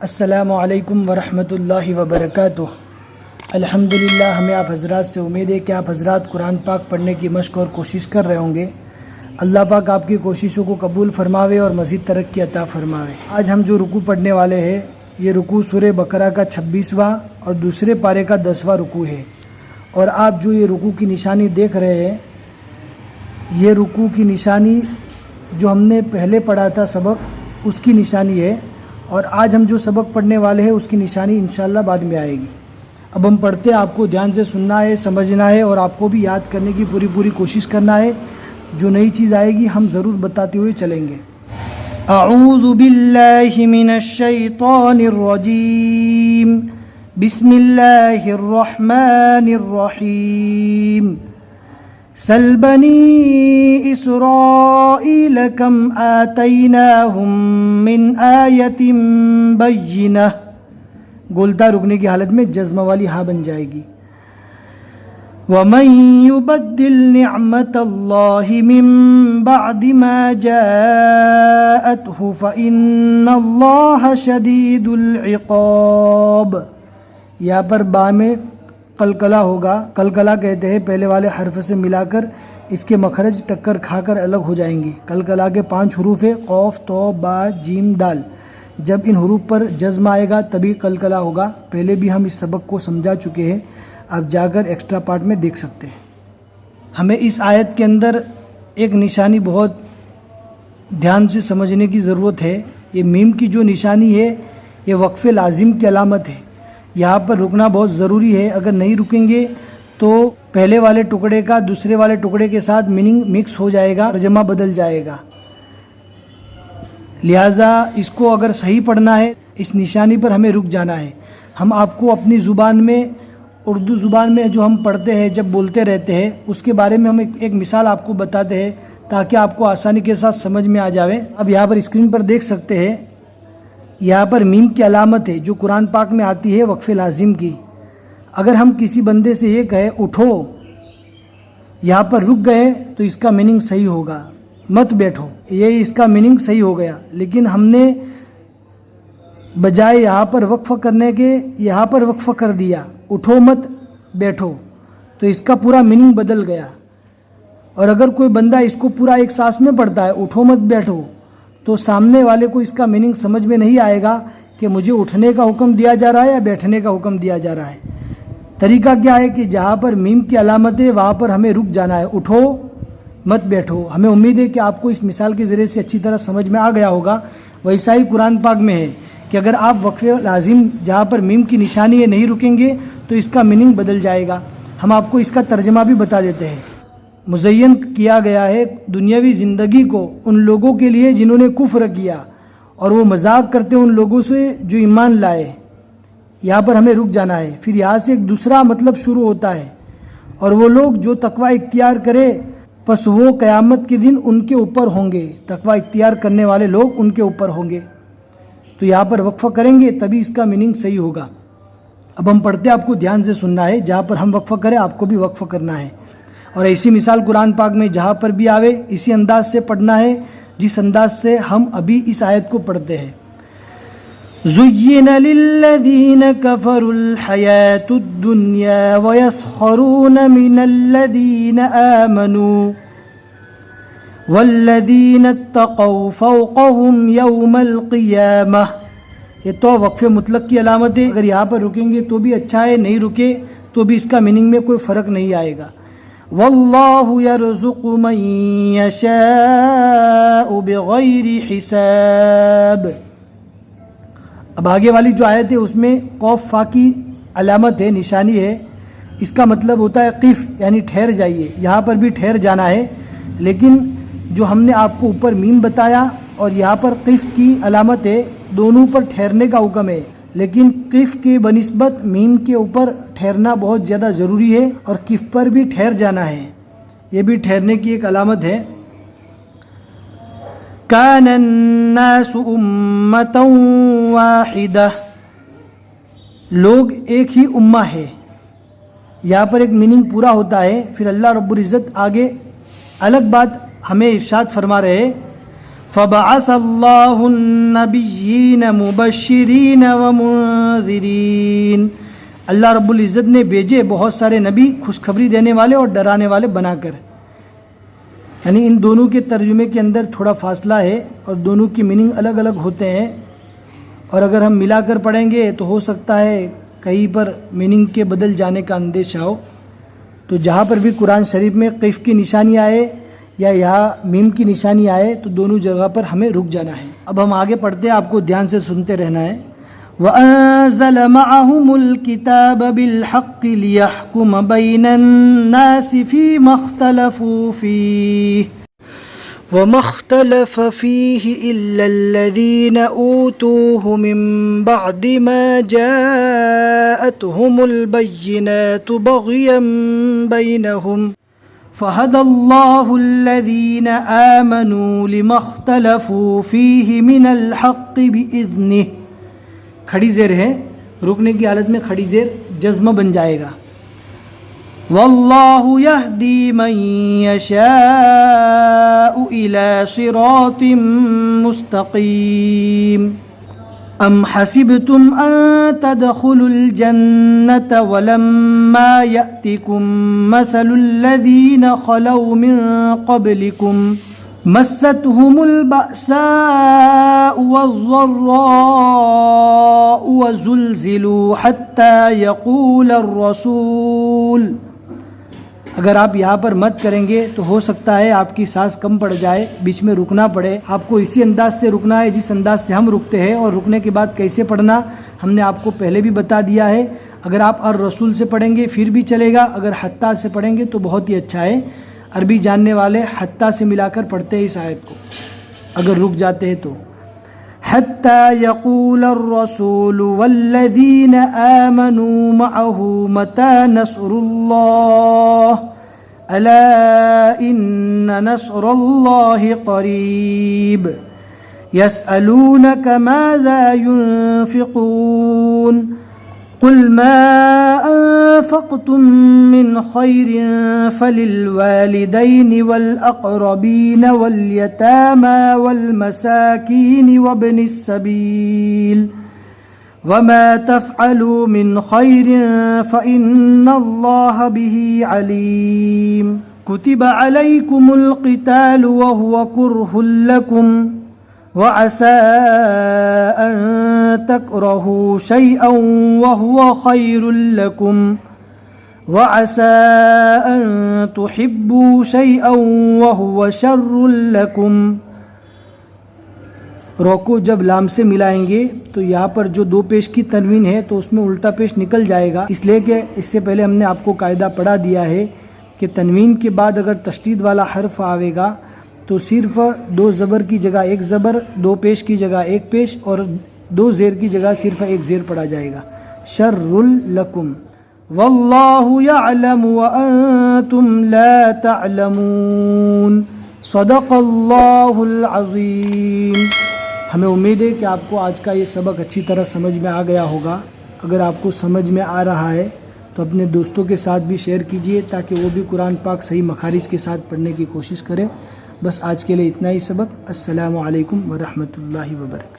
السلام علیکم ورحمۃ اللہ وبرکاتہ۔ الحمدللہ، ہمیں آپ حضرات سے امید ہے کہ آپ حضرات قرآن پاک پڑھنے کی مشق اور کوشش کر رہے ہوں گے۔ اللہ پاک آپ کی کوششوں کو قبول فرماوے اور مزید ترقی عطا فرماوے۔ آج ہم جو رکوع پڑھنے والے ہیں، یہ رکوع سورہ بقرہ کا 26واں اور دوسرے پارے کا 10واں رکوع ہے۔ اور آپ جو یہ رکوع کی نشانی دیکھ رہے ہیں، یہ رکوع کی نشانی جو ہم نے پہلے پڑھا تھا سبق، اس کی نشانی ہے، اور آج ہم جو سبق پڑھنے والے ہیں اس کی نشانی انشاءاللہ بعد میں آئے گی۔ اب ہم پڑھتے ہیں، آپ کو دھیان سے سننا ہے، سمجھنا ہے، اور آپ کو بھی یاد کرنے کی پوری کوشش کرنا ہے۔ جو نئی چیز آئے گی ہم ضرور بتاتے ہوئے چلیں گے۔ اعوذ باللہ من الشیطان الرجیم، بسم اللہ الرحمن الرحیم۔ سل بنی اسرائیل کم آتیناہم من آیت بینہ۔ گولتا رکنے کی حالت میں جزم والی ہا بن جائے گی۔ وَمَن يُبَدِّلْ نِعْمَةَ اللَّهِ مِن بَعْدِ مَا جَاءَتْهُ فَإِنَّ اللَّهَ شَدِيدُ الْعِقَابِ۔ یہاں پر با میں قلقلہ ہوگا۔ قلقلہ کہتے ہیں پہلے والے حرف سے ملا کر اس کے مخرج ٹکر کھا کر الگ ہو جائیں گے۔ قلقلہ کے 5 حروف ہیں، قوف، تو، با، جیم، دال۔ جب ان حروف پر جزم آئے گا تبھی قلقلہ ہوگا۔ پہلے بھی ہم اس سبق کو سمجھا چکے ہیں، آپ جا کر ایکسٹرا پارٹ میں دیکھ سکتے ہیں۔ ہمیں اس آیت کے اندر ایک نشانی بہت دھیان سے سمجھنے کی ضرورت ہے۔ یہ میم کی جو نشانی ہے یہ وقف لازم کی علامت ہے۔ یہاں پر رکنا بہت ضروری ہے، اگر نہیں رکیں گے تو پہلے والے ٹکڑے کا دوسرے والے ٹکڑے کے ساتھ میننگ مکس ہو جائے گا، ترجمہ بدل جائے گا۔ لہٰذا اس کو اگر صحیح پڑھنا ہے، اس نشانی پر ہمیں رک جانا ہے۔ ہم آپ کو اپنی زبان میں، اردو زبان میں جو ہم پڑھتے ہیں، جب بولتے رہتے ہیں، اس کے بارے میں ہم ایک مثال آپ کو بتاتے ہیں تاکہ آپ کو آسانی کے ساتھ سمجھ میں آ جاوے۔ اب یہاں پر اسکرین پر دیکھ سکتے ہیں، یہاں پر میم کی علامت ہے جو قرآن پاک میں آتی ہے وقف لازم کی۔ اگر ہم کسی بندے سے یہ کہیں اٹھو، یہاں پر رک گئے تو اس کا میننگ صحیح ہوگا، مت بیٹھو، یہ اس کا میننگ صحیح ہو گیا۔ لیکن ہم نے بجائے یہاں پر وقف کرنے کے یہاں پر وقف کر دیا، اٹھو مت بیٹھو، تو اس کا پورا میننگ بدل گیا۔ اور اگر کوئی بندہ اس کو پورا ایک سانس میں پڑھتا ہے، اٹھو مت بیٹھو، تو سامنے والے کو اس کا میننگ سمجھ میں نہیں آئے گا کہ مجھے اٹھنے کا حکم دیا جا رہا ہے یا بیٹھنے کا حکم دیا جا رہا ہے۔ طریقہ کیا ہے کہ جہاں پر میم کی علامت ہے وہاں پر ہمیں رک جانا ہے، اٹھو مت بیٹھو۔ ہمیں امید ہے کہ آپ کو اس مثال کے ذریعے سے اچھی طرح سمجھ میں آ گیا ہوگا۔ ویسا ہی قرآن پاک میں ہے کہ اگر آپ وقف لازم جہاں پر میم کی نشانی ہے نہیں رکیں گے تو اس کا میننگ بدل جائے گا۔ ہم آپ کو اس کا ترجمہ بھی بتا دیتے ہیں۔ مزین کیا گیا ہے دنیاوی زندگی کو ان لوگوں کے لیے جنہوں نے کفر کیا، اور وہ مذاق کرتے ان لوگوں سے جو ایمان لائے۔ یہاں پر ہمیں رک جانا ہے، پھر یہاں سے ایک دوسرا مطلب شروع ہوتا ہے، اور وہ لوگ جو تقوی اختیار کرے پس وہ قیامت کے دن ان کے اوپر ہوں گے۔ تقوی اختیار کرنے والے لوگ ان کے اوپر ہوں گے۔ تو یہاں پر وقفہ کریں گے تبھی اس کا میننگ صحیح ہوگا۔ اب ہم پڑھتے ہیں، آپ کو دھیان سے سننا ہے، جہاں پر ہم وقفہ کریں آپ کو بھی وقفہ کرنا ہے۔ اور ایسی مثال قرآن پاک میں جہاں پر بھی آوے اسی انداز سے پڑھنا ہے جس انداز سے ہم ابھی اس آیت کو پڑھتے ہیں۔ زُيِّنَ لِلَّذِينَ كَفَرُوا الْحَيَاةُ الدُّنْيَا وَيَسْخَرُونَ مِنَ الَّذِينَ آمَنُوا وَالَّذِينَ اتَّقَوْا فَوْقَهُمْ يَوْمَ الْقِيَامَةِ۔ یہ تو وقف مطلق کی علامت ہے، اگر یہاں پر رکیں گے تو بھی اچھا ہے، نہیں رکے تو بھی اس کا میننگ میں کوئی فرق نہیں آئے گا۔ وَاللَّهُ يَرْزُقُ مَن يَشَاءُ بِغَيْرِ حِسَابٍ۔ اب آگے والی جو آیت ہے اس میں قوف فا کی علامت ہے، نشانی ہے۔ اس کا مطلب ہوتا ہے قف، یعنی ٹھہر جائیے۔ یہاں پر بھی ٹھہر جانا ہے، لیکن جو ہم نے آپ کو اوپر میم بتایا اور یہاں پر قف کی علامت ہے، دونوں پر ٹھہرنے کا حکم ہے، لیکن قف کے بنسبت میم کے اوپر ٹھہرنا بہت زیادہ ضروری ہے، اور قف پر بھی ٹھہر جانا ہے، یہ بھی ٹھہرنے کی ایک علامت ہے۔ کان الناس امۃ واحدہ، لوگ ایک ہی امہ ہے۔ یہاں پر ایک میننگ پورا ہوتا ہے، پھر اللہ رب العزت آگے الگ بات ہمیں ارشاد فرما رہے ہیں، فبعث اللہ النبیین مبشرین ومنذرین، اللہ رب العزت نے بھیجے بہت سارے نبی خوشخبری دینے والے اور ڈرانے والے بنا کر. یعنی ان دونوں کے ترجمے کے اندر تھوڑا فاصلہ ہے اور دونوں کی میننگ الگ الگ ہوتے ہیں، اور اگر ہم ملا کر پڑھیں گے تو ہو سکتا ہے کہیں پر میننگ کے بدل جانے کا اندیشہ ہو. تو جہاں پر بھی قرآن شریف میں قیف کی نشانی آئے یا یہاں میم کی نشانی آئے تو دونوں جگہ پر ہمیں رک جانا ہے. اب ہم آگے پڑھتے ہیں، آپ کو دھیان سے سنتے رہنا ہے. وَأَنزَلَ مَعَهُمُ الْكِتَابَ بِالْحَقِّ لِيَحْكُمَ بَيْنَ النَّاسِ فِيمَا اخْتَلَفُوا فِيهِ وَمَا اخْتَلَفَ فِيهِ إِلَّا الَّذِينَ أُوتُوهُ مِن بَعْدِ مَا جَاءَتْهُمُ الْبَيِّنَاتُ بَغْيًا بَيْنَهُمْ فَهَدَى اللَّهُ الَّذِينَ آمَنُوا لِمَا اخْتَلَفُوا فِيهِ مِنَ الْحَقِّ بِإِذْنِهِ. کھڑی زیر ہے، رکنے کی حالت میں کھڑی زیر جزم بن جائے گا. واللہ یہدی من یشاء الی صراط مستقیم. ام حسبتم ان تدخلوا الجنة ولما یأتکم مثل الذین خلوا من قبلکم مستهم البأساء والضراء وزلزلوا حتى يقول الرسول. اگر آپ یہاں پر مت کریں گے تو ہو سکتا ہے آپ کی سانس کم پڑ جائے، بیچ میں رکنا پڑے. آپ کو اسی انداز سے رکنا ہے جس انداز سے ہم رکتے ہیں، اور رکنے کے بعد کیسے پڑھنا ہم نے آپ کو پہلے بھی بتا دیا ہے. اگر آپ الرسول سے پڑھیں گے پھر بھی چلے گا، اگر حتیٰ سے پڑھیں گے تو بہت ہی اچھا ہے. عربی جاننے والے حتیٰ سے ملا کر پڑھتے ہیں اس آیت کو، اگر رک جاتے ہیں تو. حتى يقول الرسول والذين آمنوا معه متى نصر الله ألا إن نصر الله قريب يسألونك ماذا ينفقون قل ما أنفقتم من خير فللوالدين والأقربين واليتامى والمساكين وابن السبيل وما تفعلوا من خير فإن الله به عليم. كتب عليكم القتال وهو كره لكم وعسى أن تكرهوا شيئا وهو خير لكم وعسى أن تحبوا شيئا وهو شر لكم. روکو جب لام سے ملائیں گے تو یہاں پر جو دو پیش کی تنوین ہے تو اس میں الٹا پیش نکل جائے گا، اس لیے کہ اس سے پہلے ہم نے آپ کو قاعدہ پڑھا دیا ہے کہ تنوین کے بعد اگر تشدید والا حرف آئے گا تو صرف دو زبر کی جگہ ایک زبر، دو پیش کی جگہ ایک پیش، اور دو زیر کی جگہ صرف ایک زیر پڑا جائے گا. شر لکم واللہ یعلم وانتم لا تعلمون. صدق اللہ العظیم. ہمیں امید ہے کہ آپ کو آج کا یہ سبق اچھی طرح سمجھ میں آ گیا ہوگا. اگر آپ کو سمجھ میں آ رہا ہے تو اپنے دوستوں کے ساتھ بھی شیئر کیجئے تاکہ وہ بھی قرآن پاک صحیح مخارج کے ساتھ پڑھنے کی کوشش کریں. بس آج کے لیے اتنا ہی سبق. السلام علیکم ورحمۃ اللہ وبرکاتہ.